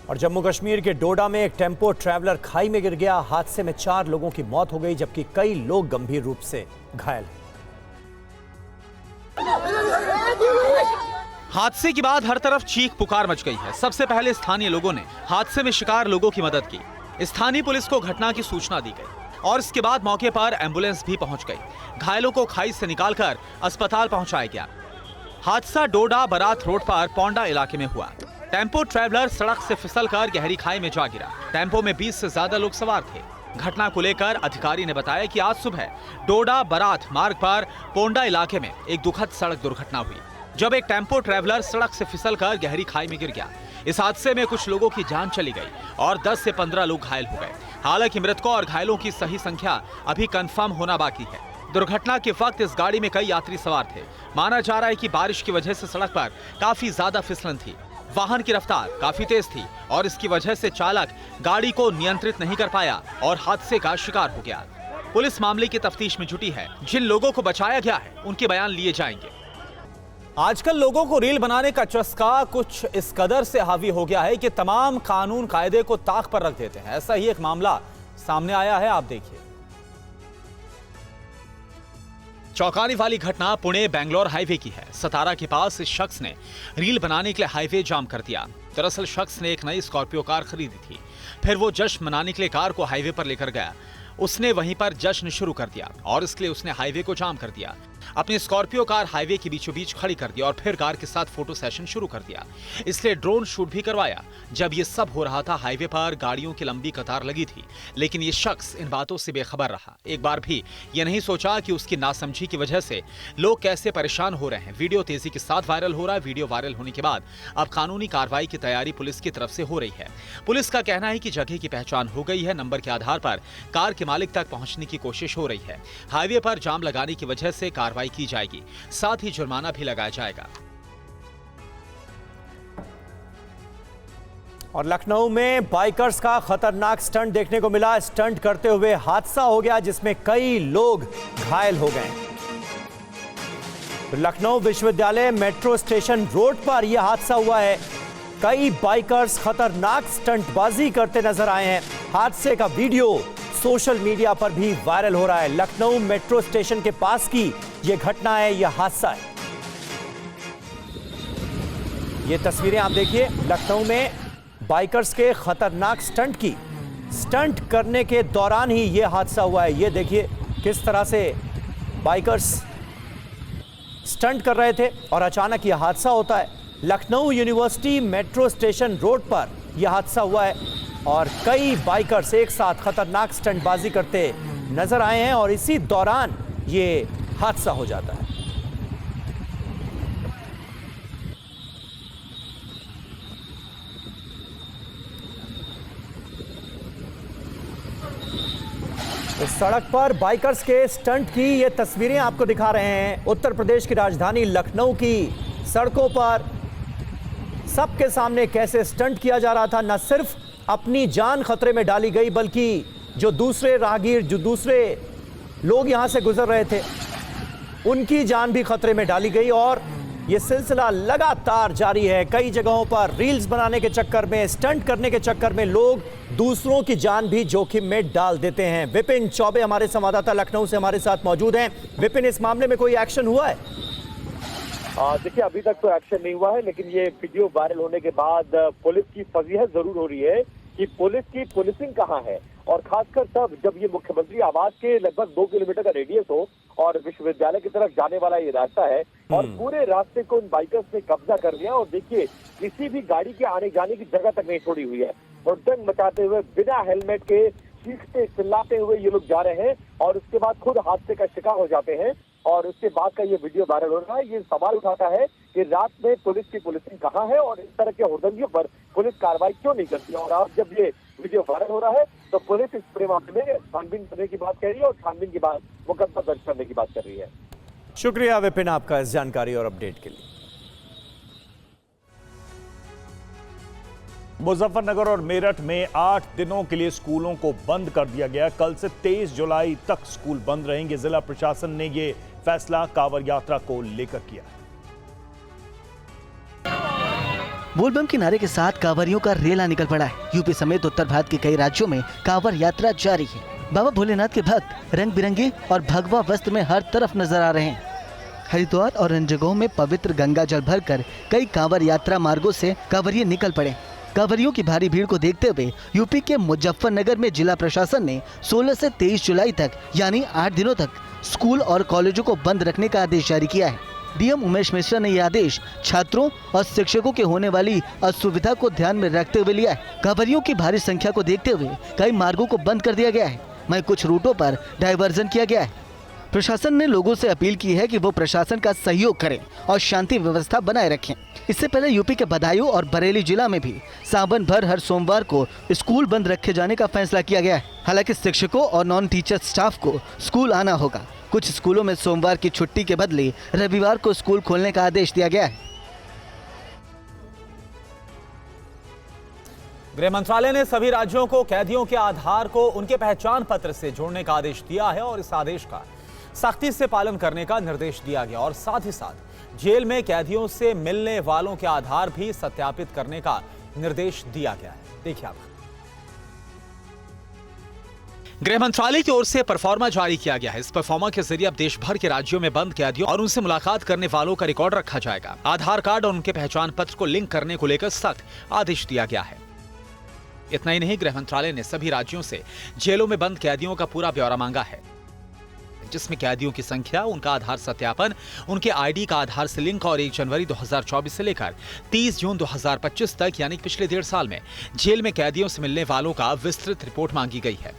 और जम्मू कश्मीर के डोडा में एक टेम्पो ट्रैवलर खाई में गिर गया। हादसे में 4 लोगों की मौत हो गई जबकि कई लोग गंभीर रूप से घायल। हादसे के बाद हर तरफ चीख पुकार मच गई है। सबसे पहले स्थानीय लोगों ने हादसे में शिकार लोगों की मदद की। स्थानीय पुलिस को घटना की सूचना दी गई और इसके बाद मौके पर एम्बुलेंस भी पहुंच गई। घायलों को खाई से निकालकर अस्पताल पहुंचाया गया। हादसा डोडा बरात रोड पर पोंडा इलाके में हुआ। टेम्पो ट्रैवलर सड़क से फिसलकर गहरी खाई में जा गिरा। टेम्पो में 20 से ज्यादा लोग सवार थे। घटना को लेकर अधिकारी ने बताया कि आज सुबह डोडा बरात मार्ग पर पोंडा इलाके में एक दुखद सड़क दुर्घटना हुई, जब एक टेम्पो ट्रैवलर सड़क से फिसलकर गहरी खाई में गिर गया। इस हादसे में कुछ लोगों की जान चली गई और 10 से 15 लोग घायल हो गए। हालांकि मृतकों और घायलों की सही संख्या अभी कंफर्म होना बाकी है। दुर्घटना के वक्त इस गाड़ी में कई यात्री सवार थे। माना जा रहा है कि बारिश की वजह से सड़क पर काफी ज्यादा फिसलन थी। वाहन की रफ्तार काफी तेज थी और इसकी वजह से चालक गाड़ी को नियंत्रित नहीं कर पाया और हादसे का शिकार हो गया। पुलिस मामले की तफ्तीश में जुटी है। जिन लोगों को बचाया गया है उनके बयान लिए जाएंगे। आजकल लोगों को रील बनाने का चस्का कुछ इस कदर से हावी हो गया है कि तमाम कानून कायदे को ताक पर रख देते हैं। ऐसा ही एक मामला सामने आया है, आप देखिए। चौंकाने वाली घटना पुणे बेंगलोर हाईवे की है। सतारा के पास इस शख्स ने रील बनाने के लिए हाईवे जाम कर दिया। दरअसल शख्स ने एक नई स्कॉर्पियो कार खरीदी थी। फिर वो जश्न मनाने के लिए कार को हाईवे पर लेकर गया। उसने वहीं पर जश्न शुरू कर दिया और इसके लिए उसने हाईवे को जाम कर दिया। अपनी स्कॉर्पियो कार हाईवे के बीचों बीच खड़ी कर दी और फिर कार के साथ फोटो सेशन शुरू कर दिया। इसलिए ड्रोन शूट भी करवाया। जब ये सब हो रहा था, हाईवे पर गाड़ियों की लंबी कतार लगी थी, लेकिन ये शख्स इन बातों से बेखबर रहा। एक बार भी ये नहीं सोचा कि उसकी नासमझी की वजह से लोग कैसे परेशान हो रहे हैं। वीडियो तेजी के साथ वायरल हो रहा है। वीडियो वायरल होने के बाद अब कानूनी कार्रवाई की तैयारी पुलिस की तरफ से हो रही है। पुलिस का कहना है कि जगह की पहचान हो गई है। नंबर के आधार पर कार के मालिक तक पहुंचने की कोशिश हो रही है। हाईवे पर जाम लगाने की वजह से कार्रवाई की जाएगी, साथ ही जुर्माना भी लगाया जाएगा। और लखनऊ में बाइकर्स का खतरनाक स्टंट देखने को मिला। स्टंट करते हुए हादसा हो गया जिसमें कई लोग घायल हो गए। लखनऊ विश्वविद्यालय मेट्रो स्टेशन रोड पर यह हादसा हुआ है। कई बाइकर्स खतरनाक स्टंटबाजी करते नजर आए हैं। हादसे का वीडियो सोशल मीडिया पर भी वायरल हो रहा है। लखनऊ मेट्रो स्टेशन के पास की यह घटना है, यह हादसा है। ये तस्वीरें आप देखिए, लखनऊ में बाइकर्स के खतरनाक स्टंट की। स्टंट करने के दौरान ही यह हादसा हुआ है। ये देखिए किस तरह से बाइकर्स स्टंट कर रहे थे और अचानक यह हादसा होता है। Lucknow university metro station road पर यह हादसा हुआ है और कई बाइकर्स एक साथ खतरनाक स्टंटबाजी करते नजर आए हैं और इसी दौरान ये हादसा हो जाता है। इस सड़क पर बाइकर्स के स्टंट की ये तस्वीरें आपको दिखा रहे हैं। उत्तर प्रदेश की राजधानी लखनऊ की सड़कों पर सबके सामने कैसे स्टंट किया जा रहा था। न सिर्फ अपनी जान खतरे में डाली गई बल्कि जो दूसरे राहगीर, जो दूसरे लोग यहां से गुजर रहे थे, उनकी जान भी खतरे में डाली गई और यह सिलसिला लगातार जारी है। कई जगहों पर रील्स बनाने के चक्कर में, स्टंट करने के चक्कर में लोग दूसरों की जान भी जोखिम में डाल देते हैं। विपिन चौबे हमारे संवाददाता लखनऊ से हमारे साथ मौजूद हैं। विपिन, इस मामले में कोई एक्शन हुआ है? देखिए, अभी तक तो एक्शन नहीं हुआ है, लेकिन ये वीडियो वायरल होने के बाद पुलिस की फजीहत जरूर हो रही है कि पुलिस की पुलिसिंग कहाँ है। और खासकर तब जब ये मुख्यमंत्री आवास के लगभग 2 किलोमीटर का रेडियस हो और विश्वविद्यालय की तरफ जाने वाला ये रास्ता है और पूरे रास्ते को उन बाइकर्स ने कब्जा कर लिया। और देखिए, किसी भी गाड़ी के आने जाने की जगह तक नहीं छोड़ी हुई है। हुड़दंग मचाते हुए, बिना हेलमेट के, चीखते चिल्लाते हुए ये लोग जा रहे हैं और उसके बाद खुद हादसे का शिकार हो जाते हैं। और उसके बाद का ये वीडियो वायरल हो रहा है। ये सवाल उठाता है कि रात में पुलिस की पुलिसिंग कहाँ है और इस तरह के हुड़दंगियों पर पुलिस कार्रवाई क्यों नहीं करती। और अब जब ये वीडियो वायरल हो रहा है तो पुलिस इस पूरे मामले में छानबीन करने की बात कर रही है और छानबीन के बाद मुकदमा दर्ज करने की बात कर रही है। शुक्रिया विपिन आपका इस जानकारी और अपडेट के लिए। मुजफ्फरनगर और मेरठ में 8 दिनों के लिए स्कूलों को बंद कर दिया गया। कल से 23 जुलाई तक स्कूल बंद रहेंगे। जिला प्रशासन ने यह फैसला कांवड़ यात्रा को लेकर किया। बोलबम के नारे के साथ कांवरियों का रेला निकल पड़ा है। यूपी समेत उत्तर भारत के कई राज्यों में कांवर यात्रा जारी है। बाबा भोलेनाथ के भक्त रंग बिरंगे और भगवा वस्त्र में हर तरफ नजर आ रहे हैं। हरिद्वार और अन्य जगहों में पवित्र गंगा जल भरकर कई कांवर यात्रा मार्गों से कांवरिये निकल पड़े। कांवरियों की भारी भीड़ को देखते हुए यूपी के मुजफ्फरनगर में जिला प्रशासन ने 16 से 23 जुलाई तक यानी 8 दिनों तक स्कूल और कॉलेजों को बंद रखने का आदेश जारी किया है। डीएम उमेश मिश्रा ने यह आदेश छात्रों और शिक्षकों के होने वाली असुविधा को ध्यान में रखते हुए लिया है। कांवरियों की भारी संख्या को देखते हुए कई मार्गों को बंद कर दिया गया है, वहीं कुछ रूटों पर डायवर्जन किया गया है। प्रशासन ने लोगों से अपील की है कि वो प्रशासन का सहयोग करें और शांति व्यवस्था बनाए रखें। इससे पहले यूपी के बदायूं और बरेली जिला में भी सावन भर हर सोमवार को स्कूल बंद रखे जाने का फैसला किया गया है। हालांकि शिक्षकों और नॉन टीचर स्टाफ को स्कूल आना होगा। कुछ स्कूलों में सोमवार की छुट्टी के बदले रविवार को स्कूल खोलने का आदेश दिया गया है। गृह मंत्रालय ने सभी राज्यों को कैदियों के आधार को उनके पहचान पत्र से जोड़ने का आदेश दिया है और इस आदेश का सख्ती से पालन करने का निर्देश दिया गया और साथ ही साथ जेल में कैदियों से मिलने वालों के आधार भी सत्यापित करने का निर्देश दिया गया है। देखिए आप। गृह मंत्रालय की ओर से परफॉर्मा जारी किया गया है। इस परफॉर्मा के जरिए अब देश भर के राज्यों में बंद कैदियों और उनसे मुलाकात करने वालों का रिकॉर्ड रखा जाएगा। आधार कार्ड और उनके पहचान पत्र को लिंक करने को लेकर सख्त आदेश दिया गया है। इतना ही नहीं, गृह मंत्रालय ने सभी राज्यों से जेलों में बंद कैदियों का पूरा ब्यौरा मांगा है, जिसमें कैदियों की संख्या, उनका आधार सत्यापन, उनके आईडी का आधार से लिंक और 1 जनवरी 2024 से लेकर 30 जून 2025 तक यानी पिछले 1.5 साल में जेल में कैदियों से मिलने वालों का विस्तृत रिपोर्ट मांगी गई है।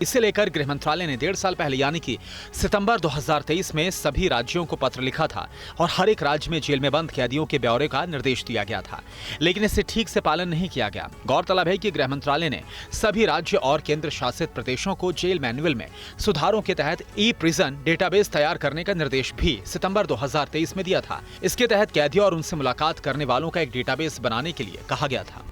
इसे लेकर गृह मंत्रालय ने 1.5 साल पहले यानी कि सितंबर 2023 में सभी राज्यों को पत्र लिखा था और हर एक राज्य में जेल में बंद कैदियों के ब्यौरे का निर्देश दिया गया था, लेकिन इसे ठीक से पालन नहीं किया गया। गौरतलब है कि गृह मंत्रालय ने सभी राज्य और केंद्र शासित प्रदेशों को जेल मैनुअल में सुधारों के तहत ई प्रिजन डेटाबेस तैयार करने का निर्देश भी सितंबर 2023 में दिया था। इसके तहत कैदियों और उनसे मुलाकात करने वालों का एक डेटाबेस बनाने के लिए कहा गया था।